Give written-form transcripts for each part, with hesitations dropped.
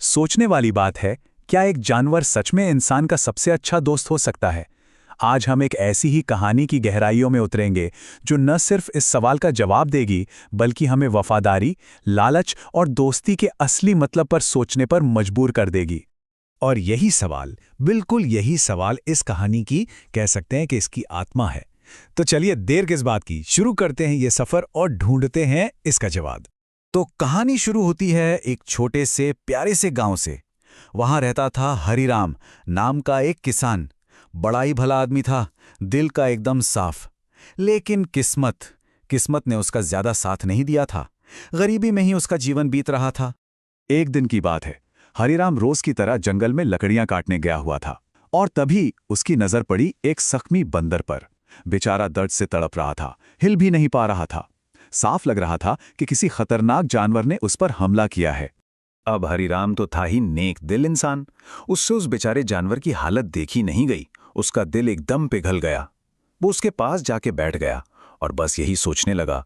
सोचने वाली बात है, क्या एक जानवर सच में इंसान का सबसे अच्छा दोस्त हो सकता है? आज हम एक ऐसी ही कहानी की गहराइयों में उतरेंगे जो न सिर्फ इस सवाल का जवाब देगी, बल्कि हमें वफादारी, लालच और दोस्ती के असली मतलब पर सोचने पर मजबूर कर देगी। और यही सवाल, बिल्कुल यही सवाल इस कहानी की कह सकते हैं कि इसकी आत्मा है। तो चलिए देर किस बात की, शुरू करते हैं ये सफर और ढूंढते हैं इसका जवाब। तो कहानी शुरू होती है एक छोटे से प्यारे से गांव से। वहां रहता था हरिराम नाम का एक किसान। बड़ा ही भला आदमी था, दिल का एकदम साफ। लेकिन किस्मत ने उसका ज्यादा साथ नहीं दिया था। गरीबी में ही उसका जीवन बीत रहा था। एक दिन की बात है, हरिराम रोज की तरह जंगल में लकड़ियां काटने गया हुआ था और तभी उसकी नजर पड़ी एक जख्मी बंदर पर। बेचारा दर्द से तड़प रहा था, हिल भी नहीं पा रहा था। साफ लग रहा था कि किसी खतरनाक जानवर ने उस पर हमला किया है। अब हरिराम तो था ही नेक दिल इंसान। उससे उस बेचारे जानवर की हालत देखी नहीं गई। उसका दिल एकदम पिघल गया। वो उसके पास जाके बैठ गया और बस यही सोचने लगा,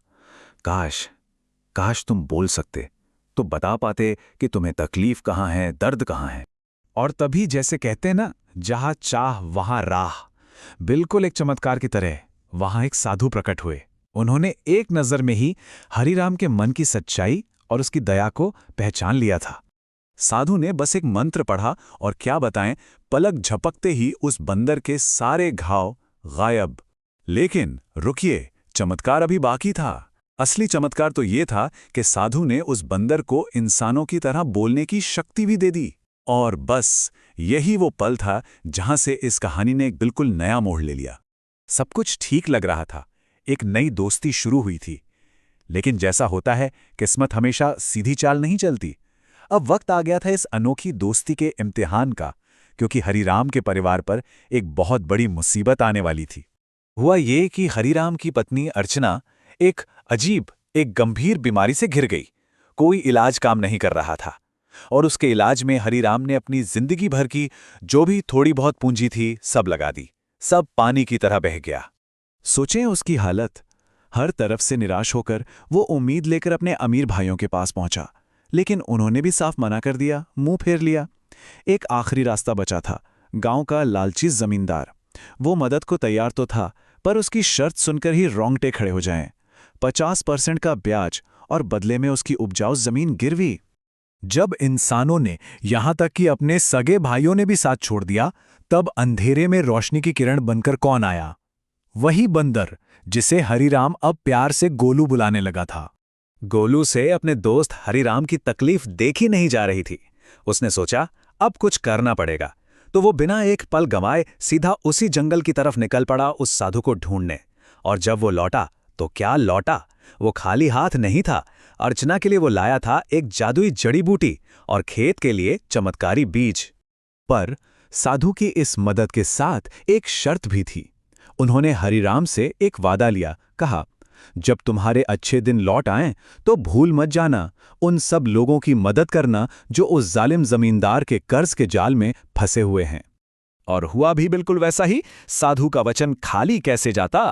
काश काश तुम बोल सकते तो बता पाते कि तुम्हें तकलीफ कहाँ है, दर्द कहाँ है। और तभी जैसे कहते हैं ना, जहां चाह वहां राह, बिल्कुल एक चमत्कार की तरह वहां एक साधु प्रकट हुए। उन्होंने एक नजर में ही हरिराम के मन की सच्चाई और उसकी दया को पहचान लिया था। साधु ने बस एक मंत्र पढ़ा और क्या बताएं, पलक झपकते ही उस बंदर के सारे घाव गायब। लेकिन रुकिए, चमत्कार अभी बाकी था। असली चमत्कार तो ये था कि साधु ने उस बंदर को इंसानों की तरह बोलने की शक्ति भी दे दी। और बस यही वो पल था जहां से इस कहानी ने एक बिल्कुल नया मोड़ ले लिया। सब कुछ ठीक लग रहा था, एक नई दोस्ती शुरू हुई थी। लेकिन जैसा होता है, किस्मत हमेशा सीधी चाल नहीं चलती। अब वक्त आ गया था इस अनोखी दोस्ती के इम्तिहान का, क्योंकि हरिराम के परिवार पर एक बहुत बड़ी मुसीबत आने वाली थी। हुआ ये कि हरिराम की पत्नी अर्चना एक गंभीर बीमारी से घिर गई। कोई इलाज काम नहीं कर रहा था और उसके इलाज में हरिराम ने अपनी जिंदगी भर की जो भी थोड़ी बहुत पूंजी थी सब लगा दी। सब पानी की तरह बह गया। सोचें उसकी हालत। हर तरफ से निराश होकर वो उम्मीद लेकर अपने अमीर भाइयों के पास पहुंचा, लेकिन उन्होंने भी साफ मना कर दिया, मुंह फेर लिया। एक आखिरी रास्ता बचा था, गांव का लालची जमींदार। वो मदद को तैयार तो था, पर उसकी शर्त सुनकर ही रोंगटे खड़े हो जाएं। 50% का ब्याज और बदले में उसकी उपजाऊ जमीन गिरवी। जब इंसानों ने, यहां तक कि अपने सगे भाइयों ने भी साथ छोड़ दिया, तब अंधेरे में रोशनी की किरण बनकर कौन आया? वही बंदर जिसे हरिराम अब प्यार से गोलू बुलाने लगा था। गोलू से अपने दोस्त हरिराम की तकलीफ देखी नहीं जा रही थी। उसने सोचा अब कुछ करना पड़ेगा, तो वो बिना एक पल गंवाए सीधा उसी जंगल की तरफ निकल पड़ा उस साधु को ढूंढने। और जब वो लौटा तो क्या लौटा, वो खाली हाथ नहीं था। अर्चना के लिए वो लाया था एक जादुई जड़ी बूटी और खेत के लिए चमत्कारी बीज। पर साधु की इस मदद के साथ एक शर्त भी थी। उन्होंने हरिराम से एक वादा लिया, कहा, जब तुम्हारे अच्छे दिन लौट आएं तो भूल मत जाना, उन सब लोगों की मदद करना जो उस जालिम जमींदार के कर्ज के जाल में फंसे हुए हैं। और हुआ भी बिल्कुल वैसा ही। साधु का वचन खाली कैसे जाता।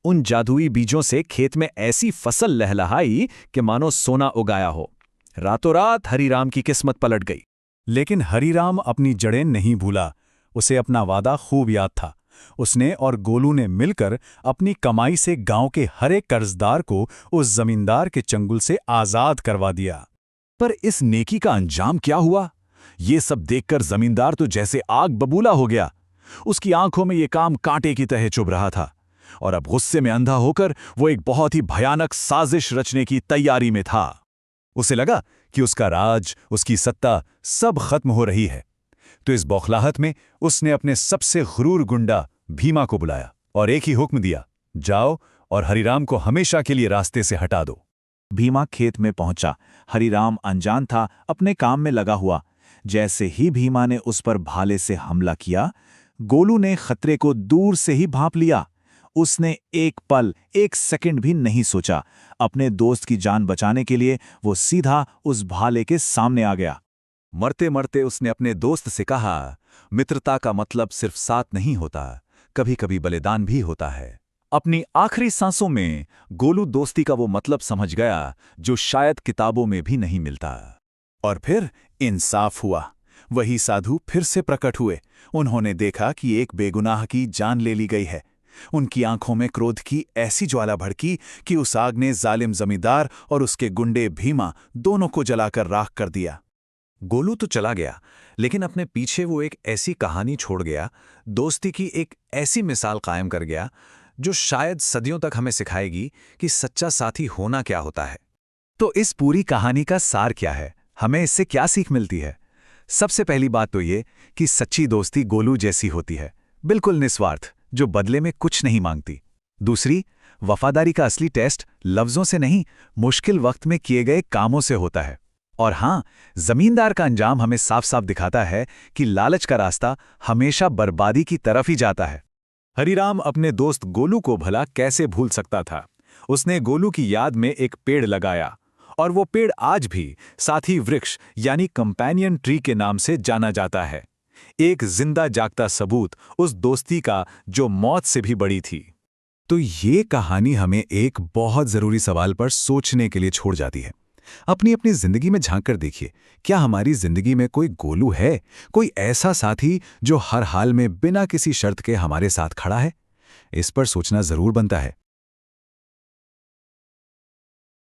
उन जादुई बीजों से खेत में ऐसी फसल लहलहाई कि मानो सोना उगाया हो। रातों रात हरिराम की किस्मत पलट गई। लेकिन हरिराम अपनी जड़ें नहीं भूला। उसे अपना वादा खूब याद था। उसने और गोलू ने मिलकर अपनी कमाई से गांव के हर एक कर्जदार को उस जमींदार के चंगुल से आजाद करवा दिया। पर इस नेकी का अंजाम क्या हुआ, ये सब देखकर जमींदार तो जैसे आग बबूला हो गया। उसकी आंखों में ये काम कांटे की तरह चुभ रहा था और अब गुस्से में अंधा होकर वो एक बहुत ही भयानक साजिश रचने की तैयारी में था। उसे लगा कि उसका राज, उसकी सत्ता सब खत्म हो रही है। तो इस बौखलाहट में उसने अपने सबसे गुरूर गुंडा भीमा को बुलाया और एक ही हुक्म दिया, जाओ और हरिराम को हमेशा के लिए रास्ते से हटा दो। भीमा खेत में पहुंचा। हरिराम अनजान था, अपने काम में लगा हुआ। जैसे ही भीमा ने उस पर भाले से हमला किया, गोलू ने खतरे को दूर से ही भांप लिया। उसने एक पल, एक सेकंड भी नहीं सोचा। अपने दोस्त की जान बचाने के लिए वो सीधा उस भाले के सामने आ गया। मरते मरते उसने अपने दोस्त से कहा, मित्रता का मतलब सिर्फ साथ नहीं होता, कभी कभी बलिदान भी होता है। अपनी आखिरी सांसों में गोलू दोस्ती का वो मतलब समझ गया जो शायद किताबों में भी नहीं मिलता। और फिर इंसाफ हुआ। वही साधु फिर से प्रकट हुए। उन्होंने देखा कि एक बेगुनाह की जान ले ली गई है। उनकी आंखों में क्रोध की ऐसी ज्वाला भड़की कि उस आग ने जालिम जमींदार और उसके गुंडे भीमा दोनों को जलाकर राख कर दिया। गोलू तो चला गया, लेकिन अपने पीछे वो एक ऐसी कहानी छोड़ गया, दोस्ती की एक ऐसी मिसाल कायम कर गया जो शायद सदियों तक हमें सिखाएगी कि सच्चा साथी होना क्या होता है। तो इस पूरी कहानी का सार क्या है, हमें इससे क्या सीख मिलती है? सबसे पहली बात तो ये कि सच्ची दोस्ती गोलू जैसी होती है, बिल्कुल निस्वार्थ, जो बदले में कुछ नहीं मांगती। दूसरी, वफादारी का असली टेस्ट लफ्जों से नहीं, मुश्किल वक्त में किए गए कामों से होता है। और हां, जमींदार का अंजाम हमें साफ साफ दिखाता है कि लालच का रास्ता हमेशा बर्बादी की तरफ ही जाता है। हरिराम अपने दोस्त गोलू को भला कैसे भूल सकता था। उसने गोलू की याद में एक पेड़ लगाया, और वो पेड़ आज भी साथी वृक्ष यानी कंपेनियन ट्री के नाम से जाना जाता है। एक जिंदा जागता सबूत उस दोस्ती का जो मौत से भी बड़ी थी। तो ये कहानी हमें एक बहुत जरूरी सवाल पर सोचने के लिए छोड़ जाती है। अपनी अपनी जिंदगी में झांक कर देखिए, क्या हमारी जिंदगी में कोई गोलू है, कोई ऐसा साथी जो हर हाल में बिना किसी शर्त के हमारे साथ खड़ा है? इस पर सोचना जरूर बनता है।